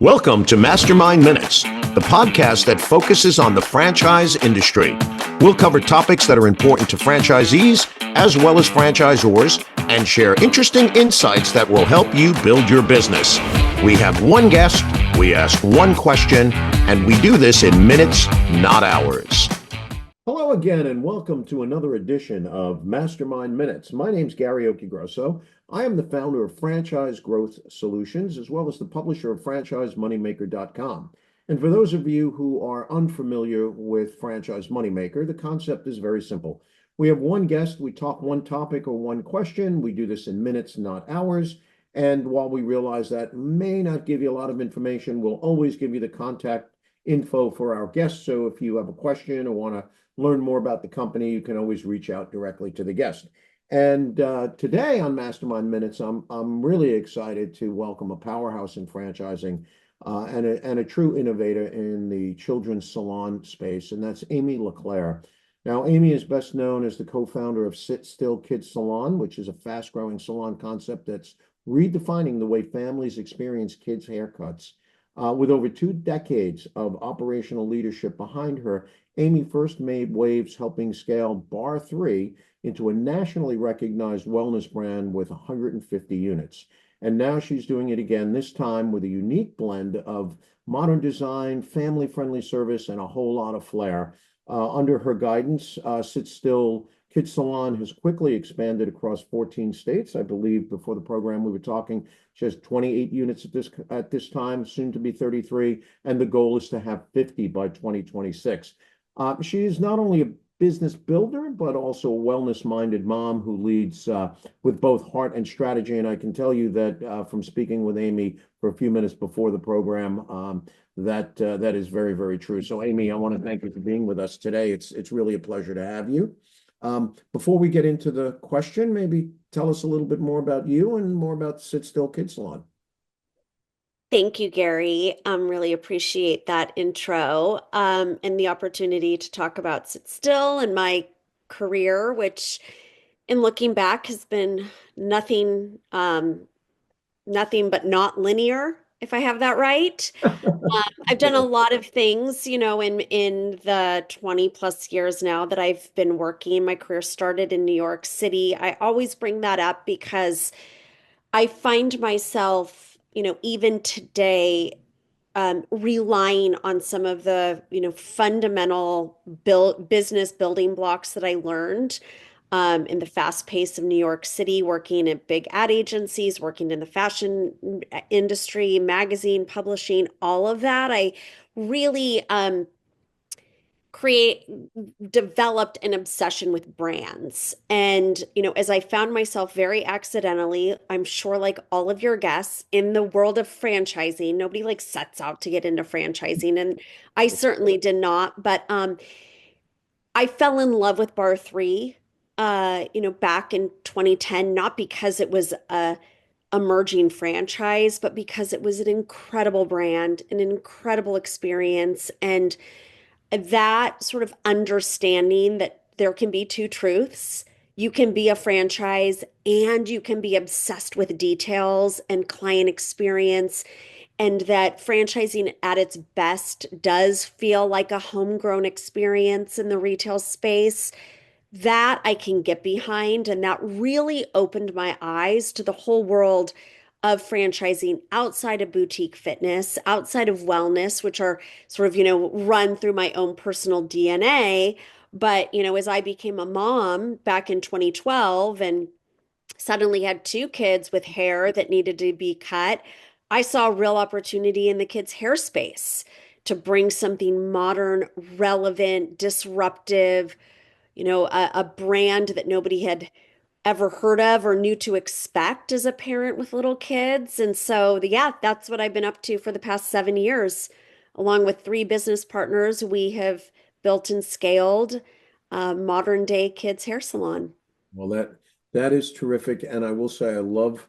Welcome to MasterMind Minutes, the podcast that focuses on the franchise industry. We'll cover topics that are important to franchisees as well as franchisors and share interesting insights that will help you build your business. We have one guest, we ask one question, and we do this in minutes, not hours. Hello again, and welcome to another edition of MasterMind Minutes. My name's Gary Occhiogrosso. I am the founder of Franchise Growth Solutions, as well as the publisher of FranchiseMoneymaker.com. And for those of you who are unfamiliar with Franchise Moneymaker, the concept is very simple. We have one guest, we talk one topic or one question. We do this in minutes, not hours. And while we realize that may not give you a lot of information, we'll always give you the contact info for our guests. So if you have a question or want to learn more about the company, you can always reach out directly to the guest. And today on Mastermind Minutes, I'm really excited to welcome a powerhouse in franchising and a true innovator in the children's salon space, and that's Amy LeClerc. Now, Amy is best known as the co-founder of Sit Still Kids Salon, which is a fast-growing salon concept that's redefining the way families experience kids' haircuts. With over 2 decades of operational leadership behind her, Amy first made waves helping scale Bar 3 into a nationally recognized wellness brand with 150 units. And now she's doing it again, this time with a unique blend of modern design, family-friendly service, and a whole lot of flair. Under her guidance, Sit Still Kids Salon has quickly expanded across 14 states. I believe before the program we were talking, she has 28 units at this time, soon to be 33, and the goal is to have 50 by 2026. She is not only a business builder, but also a wellness-minded mom who leads with both heart and strategy. And I can tell you that from speaking with Amy for a few minutes before the program, that is very, very true. So, Amy, I want to thank you for being with us today. It's really a pleasure to have you. Before we get into the question, maybe tell us a little bit more about you and more about Sit Still Kids Salon. Thank you, Gary. Really appreciate that intro and the opportunity to talk about Sit Still and my career, which in looking back has been nothing, nothing but not linear, if I have that right. I've done a lot of things, in the 20 plus years now that I've been working. My career started in New York City. I always bring that up because I find myself, even today, relying on some of the, fundamental business building blocks that I learned in the fast pace of New York City, working at big ad agencies, working in the fashion industry, magazine publishing, all of that. I really developed an obsession with brands. And, as I found myself very accidentally, I'm sure like all of your guests in the world of franchising, nobody like sets out to get into franchising. And I certainly did not, but I fell in love with Bar 3, back in 2010, not because it was a emerging franchise, but because it was an incredible brand, an incredible experience. And that sort of understanding that there can be two truths. You can be a franchise and you can be obsessed with details and client experience, and that franchising at its best does feel like a homegrown experience in the retail space. That I can get behind. And that really opened my eyes to the whole world of franchising outside of boutique fitness, outside of wellness, which are sort of, run through my own personal DNA. But, as I became a mom back in 2012 and suddenly had 2 kids with hair that needed to be cut, I saw a real opportunity in the kids' hair space to bring something modern, relevant, disruptive, a brand that nobody had ever heard of or knew to expect as a parent with little kids. And so, yeah, that's what I've been up to for the past 7 years. Along with 3 business partners, we have built and scaled a modern day kids hair salon. Well, that is terrific, and I will say I love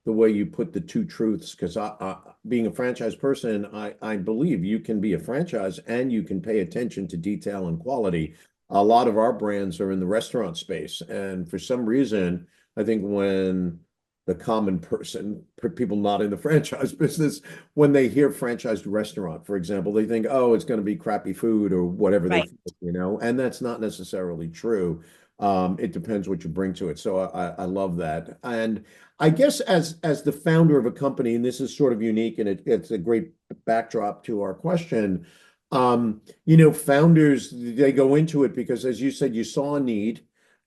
the way you put the two truths, because being a franchise person, I believe you can be a franchise and you can pay attention to detail and quality. A lot of our brands are in the restaurant space, and for some reason, I think when the common person, people not in the franchise business, when they hear franchised restaurant, for example, they think, oh, it's going to be crappy food or whatever they Right. think, and that's not necessarily true. It depends what you bring to it. So I love that. And I guess as the founder of a company, and this is sort of unique and it's a great backdrop to our question. Founders, they go into it because, as you said, you saw a need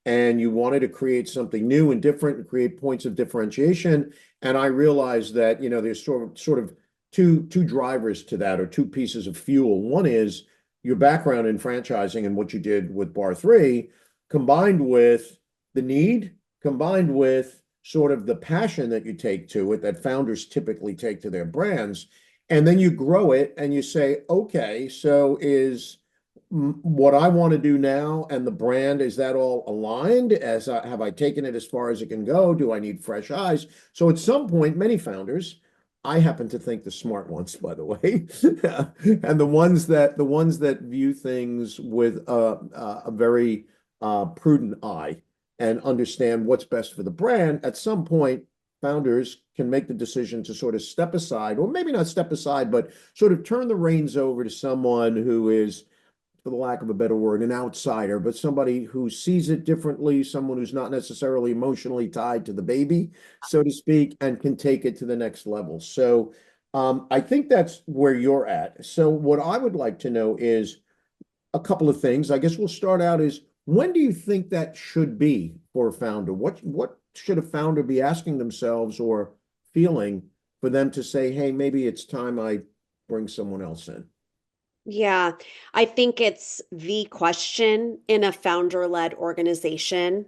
and you wanted to create something new and different and create points of differentiation. And I realized that, there's sort of two drivers to that, or two pieces of fuel. One is your background in franchising and what you did with Bar 3, combined with the need, combined with sort of the passion that you take to it, that founders typically take to their brands. And then you grow it and you say, okay, so is what I want to do now and the brand, is that all aligned? Have I taken it as far as it can go? Do I need fresh eyes? So at some point, many founders, I happen to think the smart ones, by the way, and the ones that view things with a very prudent eye and understand what's best for the brand. At some point, founders can make the decision to sort of step aside, or maybe not step aside, but sort of turn the reins over to someone who is, for the lack of a better word, an outsider, but somebody who sees it differently, someone who's not necessarily emotionally tied to the baby, so to speak, and can take it to the next level. So I think that's where you're at. So what I would like to know is a couple of things. I guess we'll start out is, when do you think that should be for a founder? What should a founder be asking themselves or feeling for them to say, hey, maybe it's time I bring someone else in? Yeah, I think it's the question in a founder-led organization.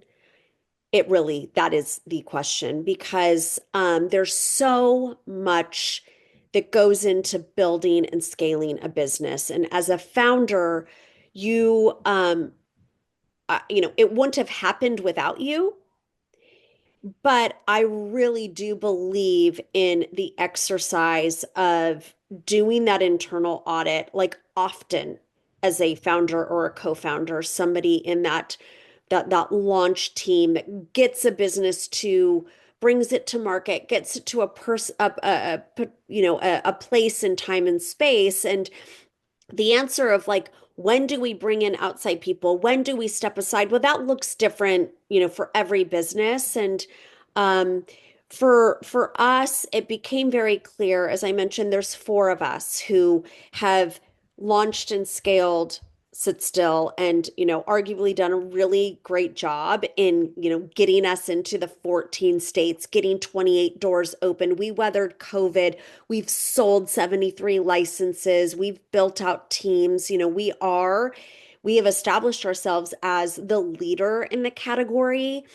That is the question because there's so much that goes into building and scaling a business. And as a founder, it wouldn't have happened without you. But I really do believe in the exercise of doing that internal audit, like often as a founder or a co-founder, somebody in that launch team that gets a business to brings it to market, gets it to a person a place in time and space. And the answer of like, when do we bring in outside people? When do we step aside? Well, that looks different, for every business. And um, for us, it became very clear, as I mentioned, there's four of us who have launched and scaled Sit Still and, arguably done a really great job in, getting us into the 14 states, getting 28 doors open. We weathered COVID. We've sold 73 licenses. We've built out teams. We have established ourselves as the leader in the category.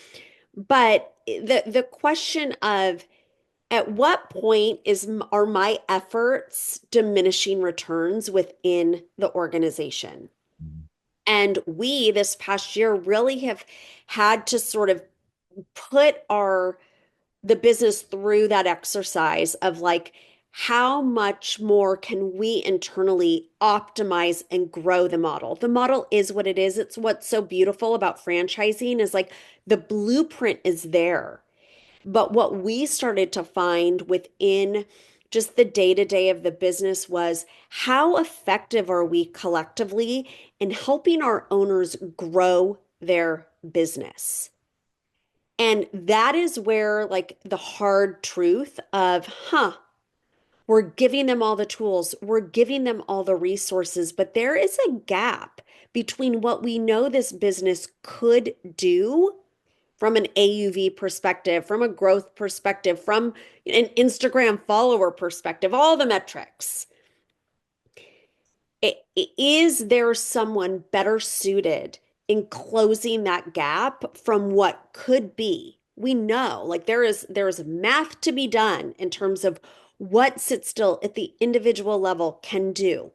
But the question of, at what point are my efforts diminishing returns within the organization? And we, this past year, really have had to sort of put the business through that exercise of like, how much more can we internally optimize and grow the model? The model is what it is. It's what's so beautiful about franchising is like the blueprint is there. But what we started to find within just the day-to-day of the business was, how effective are we collectively in helping our owners grow their business? And that is where, like, the hard truth of, we're giving them all the tools, we're giving them all the resources, but there is a gap between what we know this business could do from an AUV perspective, from a growth perspective, from an Instagram follower perspective, all the metrics. Is there someone better suited in closing that gap from what could be? We know, like, there is math to be done in terms of what Sit Still at the individual level can do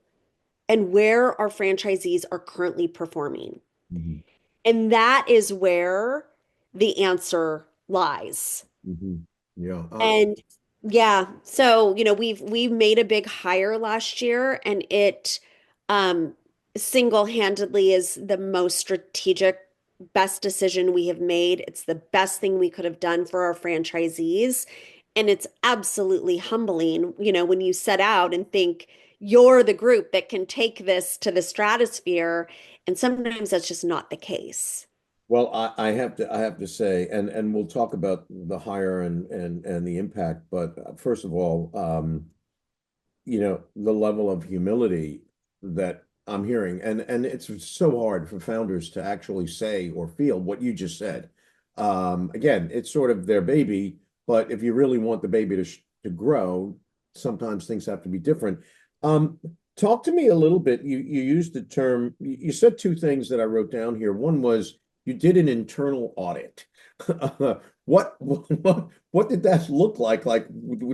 and where our franchisees are currently performing. Mhm. And that is where the answer lies. Mhm. Yeah. And yeah, so we've made a big hire last year, and it um single-handedly is the most strategic best decision we have made. It's the best thing we could have done for our franchisees. And it's absolutely humbling, when you set out and think you're the group that can take this to the stratosphere. And sometimes that's just not the case. Well, I have to say, and we'll talk about the hire and the impact, but first of all, the level of humility that I'm hearing, and it's so hard for founders to actually say or feel what you just said. Again, it's sort of their baby, but if you really want the baby to grow, sometimes things have to be different. Um, Talk to me a little bit. You used the term. You said two things that I wrote down here. One was you did an internal audit. What did that look like? Like,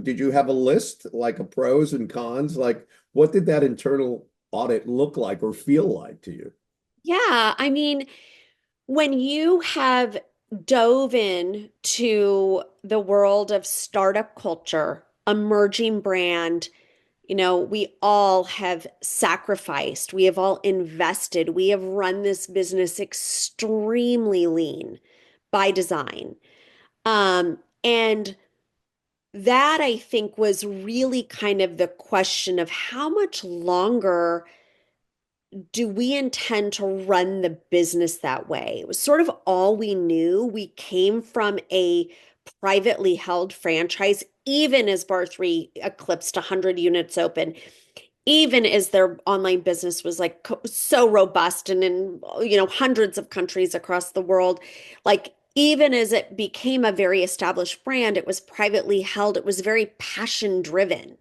did you have a list, like a pros and cons? Like, what did that internal audit look like or feel like to you? Yeah, I mean, when you have dove in to the world of startup culture, emerging brand, we all have sacrificed, we have all invested, we have run this business extremely lean by design. And that I think was really kind of the question of how much longer do we intend to run the business that way? It was sort of all we knew. We came from a privately held franchise, even as Bar 3 eclipsed 100 units open, even as their online business was like so robust and in, hundreds of countries across the world. Like, even as it became a very established brand, it was privately held, it was very passion driven.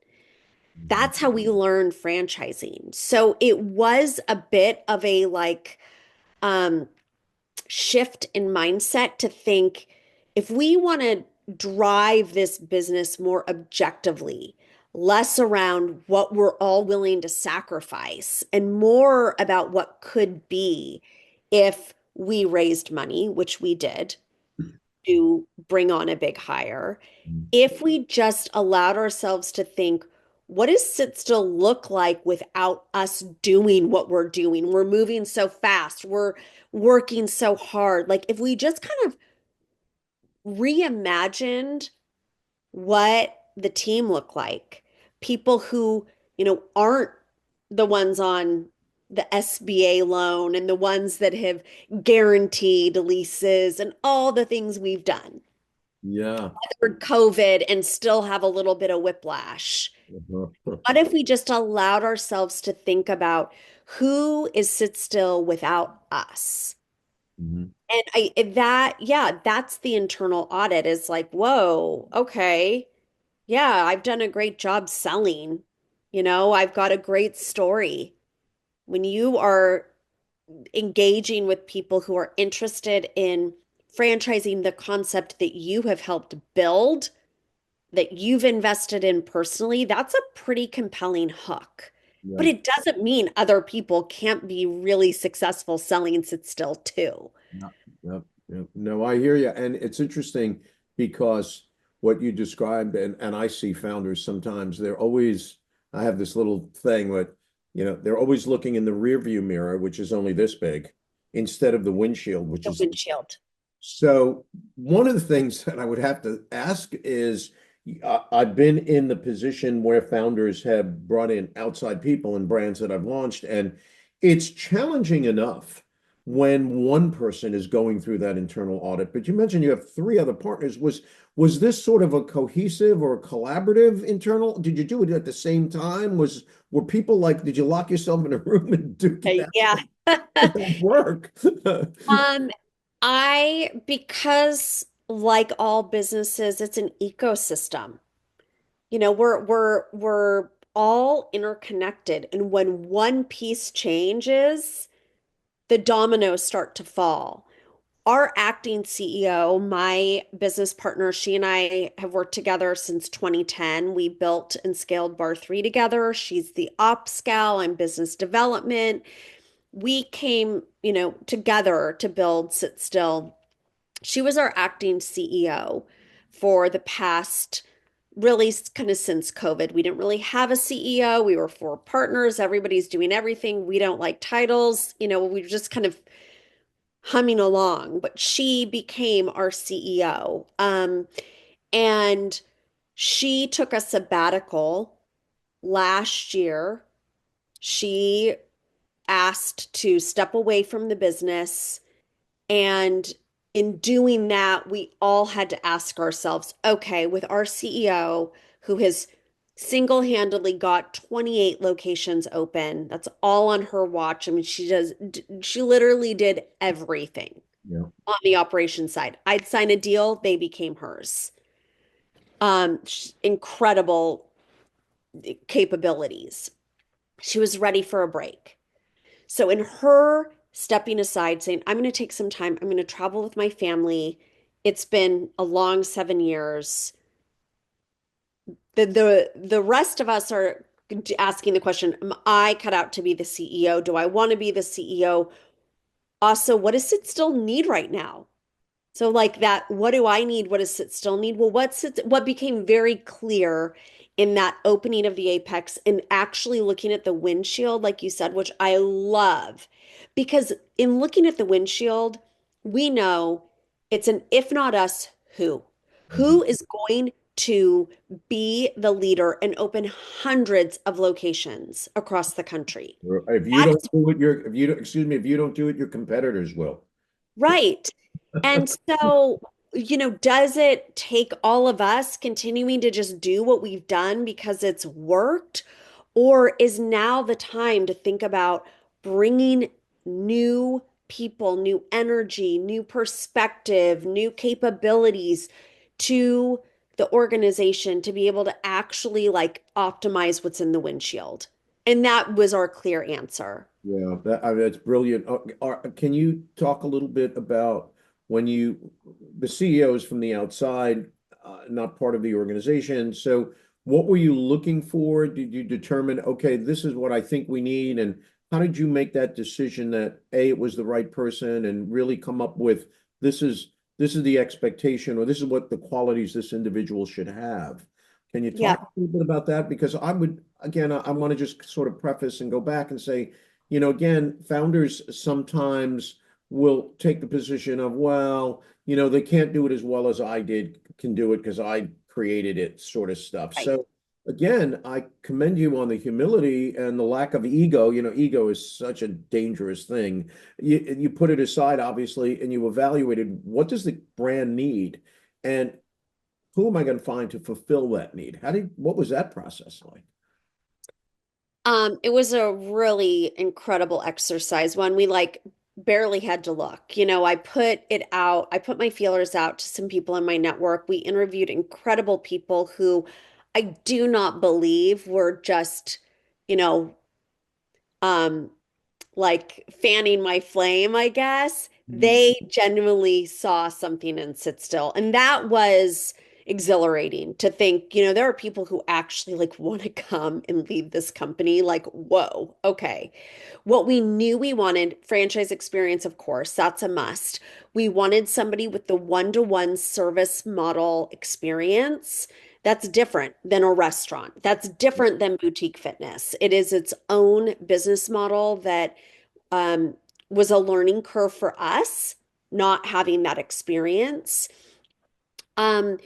That's how we learned franchising. So it was a bit of a um shift in mindset to think if we want to drive this business more objectively, less around what we're all willing to sacrifice and more about what could be if we raised money, which we did to bring on a big hire, if we just allowed ourselves to think, what does sit still look like without us doing what we're doing? We're moving so fast, we're working so hard. Like, if we just kind of reimagined what the team looked like, people who, aren't the ones on the SBA loan and the ones that have guaranteed leases and all the things we've done Yeah. for COVID and still have a little bit of whiplash. What if we just allowed ourselves to think about who is sit still without us? Mhm. And yeah, that's the internal audit is like, whoa, okay. Yeah, I've done a great job selling. I've got a great story. When you are engaging with people who are interested in franchising the concept that you have helped build, that you've invested in personally, that's a pretty compelling hook. But Right. it doesn't mean other people can't be really successful selling and sit still too. Yep, yep, yep. No, I hear you. And it's interesting because what you described, and I see founders sometimes, I have this little thing where, they're always looking in the rear view mirror, which is only this big, instead of the windshield, which The is windshield. so one of the things that I would have to ask is I've been in the position where founders have brought in outside people and brands that I've launched, and it's challenging enough when one person is going through that internal audit. But you mentioned you have three other partners. Was this sort of a cohesive or a collaborative internal? Did you do it at the same time? Were people like, did you lock yourself in a room and do that Yeah. work? Um, because like all businesses, it's an ecosystem. We're all interconnected, and when one piece changes, the dominoes start to fall. Our acting CEO, my business partner, she and I have worked together since 2010. We built and scaled Bar 3 together. She's the ops gal, I'm business development. We came, together to build Sit Still. She was our acting CEO for the past, really kind of since COVID. We didn't really have a CEO. We were four partners. Everybody's doing everything. We don't like titles. We just kind of humming along, but she became our CEO. And she took a sabbatical last year. She asked to step away from the business. And in doing that, we all had to ask ourselves, okay, with our CEO who has single-handedly got 28 locations open, that's all on her watch. I mean, she literally did everything Yeah. on the operations side. I'd sign a deal, they became hers. Incredible capabilities. She was ready for a break. So, in her stepping aside, saying, I'm going to take some time, I'm going to travel with my family. It's been a long 7 years. The rest of us are asking the question, am I cut out to be the CEO? Do I want to be the CEO? Also, what does it still need right now? So like that, what do I need? What does it still need? Well, what became very clear in that opening of the apex and actually looking at the windshield, like you said, which I love, because in looking at the windshield, we know it's an if not us, who? Mhm. Who is going to be the leader and open hundreds of locations across the country? If you That don't is do it, if you don't, excuse me, if you don't do it, your competitors will. right. And so, does it take all of us continuing to just do what we've done because it's worked? Or is now the time to think about bringing new people, new energy, new perspective, new capabilities to the organization to be able to actually like optimize what's in the windshield? And that was our clear answer. Yeah, that's brilliant. Can you talk a little bit about when the CEOs from the outside, not part of the organization. So, what were you looking for? Did you determine, okay, this is what I think we need? And how did you make that decision that A, it was the right person and really come up with this is this is the expectation or this is what the qualities this individual should have? Can you Yeah. talk a little bit about that? Because I would, again, I want to just sort of preface and go back and say, again, founders sometimes will take the position of, well, they can't do it as well as I can do it because I created it, sort of stuff. Right. So again, I commend you on the humility and the lack of ego. Ego is such a dangerous thing. You put it aside, obviously, and you evaluated what does the brand need, and who am I going to find to fulfill that need? What was that process like? It was a really incredible exercise when we like barely had to look. I put it out, I put my feelers out to some people in my network. We interviewed incredible people who I do not believe were just, you know, um, like fanning my flame, I guess. Mhm. They genuinely saw something in Sit Still. And that was exhilarating to think, there are people who actually like want to come and lead this company. Like, whoa, okay. What we knew we wanted, franchise experience, of course, that's a must. We wanted somebody with the one-to-one service model experience. That's different than a restaurant. That's different than boutique fitness. It is its own business model that um, was a learning curve for us, not having that experience. Um,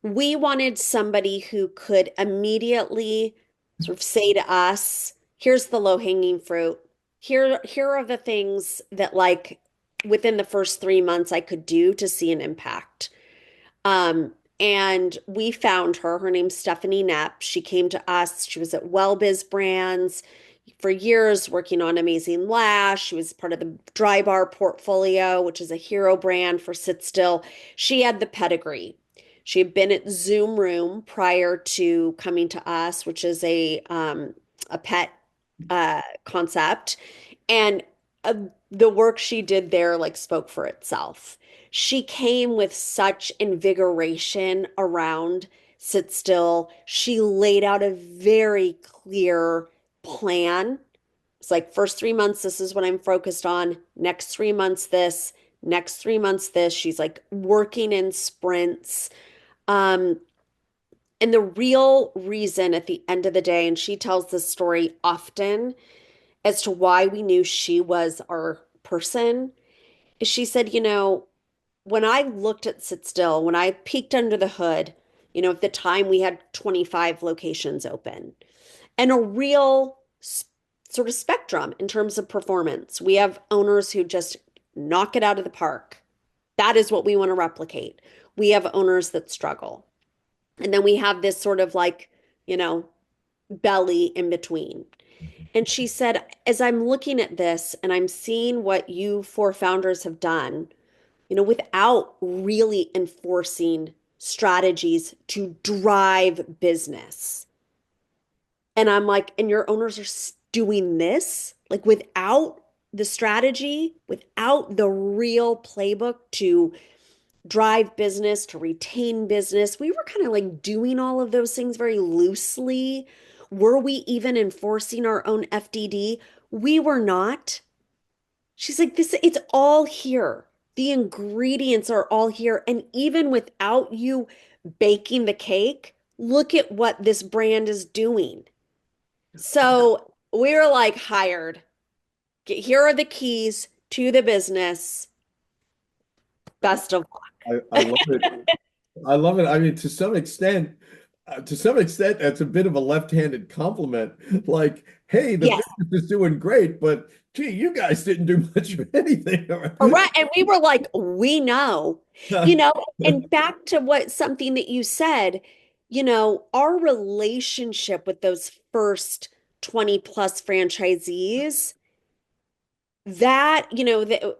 we wanted somebody who could immediately sort of say to us, here's the low-hanging fruit. Here are the things that like within the first 3 months I could do to see an impact. And we found her. Her name's Stephanie Knapp. She came to us. She was at WellBiz Brands for years working on Amazing Lash. She was part of the Dry Bar portfolio, which is a hero brand for Sit Still. She had the pedigree. She had been at Zoom Room prior to coming to us, which is a pet concept. And uh, the work she did there like spoke for itself. She came with such invigoration around Sit Still. She laid out a very clear plan. It's like first 3 months, this is what I'm focused on. Next 3 months, this. Next 3 months, this. She's like working in sprints. Um, and the real reason at the end of the day, and she tells this story often as to why we knew she was our person, she said, when I looked at Sit Still, when I peeked under the hood, at the time we had 25 locations open and a real sort of spectrum in terms of performance. We have owners who just knock it out of the park. That is what we want to replicate. We have owners that struggle. And then we have this sort of like, you know, belly in between. And she said, as I'm looking at this and I'm seeing what you four founders have done, without really enforcing strategies to drive business. And I'm like, and your owners are doing this, like without the strategy, without the real playbook to drive business, to retain business. We were kind of like doing all of those things very loosely. Were we even enforcing our own FDD? We were not. She's like, it's all here. The ingredients are all here. And even without you baking the cake, look at what this brand is doing. So we were like, hired. Here are the keys to the business. Best of I love it. I love it. I mean, to some extent, that's a bit of a left-handed compliment. Like, hey, the yes. business is doing great, but gee, you guys didn't do much of anything. Right. And we were like, we know, and back to something that you said, our relationship with those first 20 plus franchisees, that, that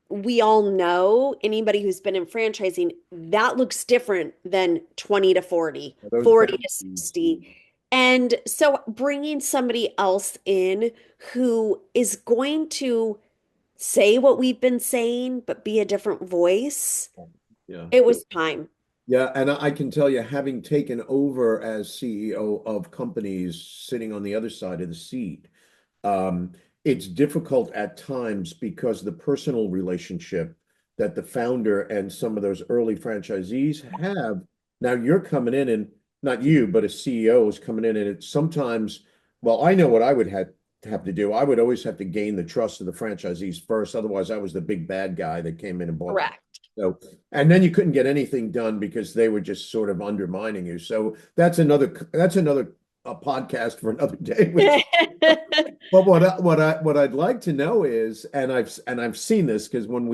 we all know, anybody who's been in franchising, that looks different than 20 to 40, Those 40 to 60. And so bringing somebody else in who is going to say what we've been saying, but be a different voice. Yeah. It was time. Yeah, and I can tell you, having taken over as CEO of companies sitting on the other side of the seat, it's difficult at times because the personal relationship that the founder and some of those early franchisees have. Now you're coming in and not you, but a CEO is coming in and it's sometimes, well, I know what I would have to do. I would always have to gain the trust of the franchisees first. Otherwise, I was the big bad guy that came in and bought. Correct. So, and then you couldn't get anything done because they were just sort of undermining you. So that's another a podcast for another day. But what I'd like to know is, and I've seen this because when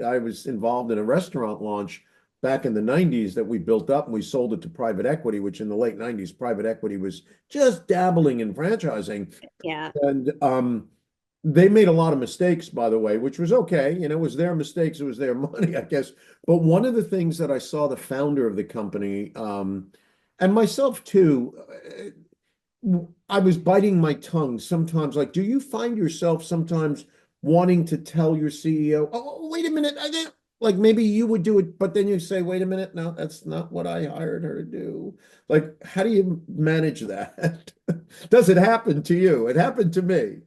I was involved in a restaurant launch back in the 90s that we built up and we sold it to private equity, which in the late 90s, private equity was just dabbling in franchising. Yeah. And they made a lot of mistakes, by the way, which was okay. It was their mistakes. It was their money, I guess. But one of the things that I saw the founder of the company, and myself too, I was biting my tongue sometimes. Like, do you find yourself sometimes wanting to tell your CEO, oh, wait a minute, like maybe you would do it, but then you say, wait a minute, no, that's not what I hired her to do. Like, how do you manage that? Does it happen to you? It happened to me.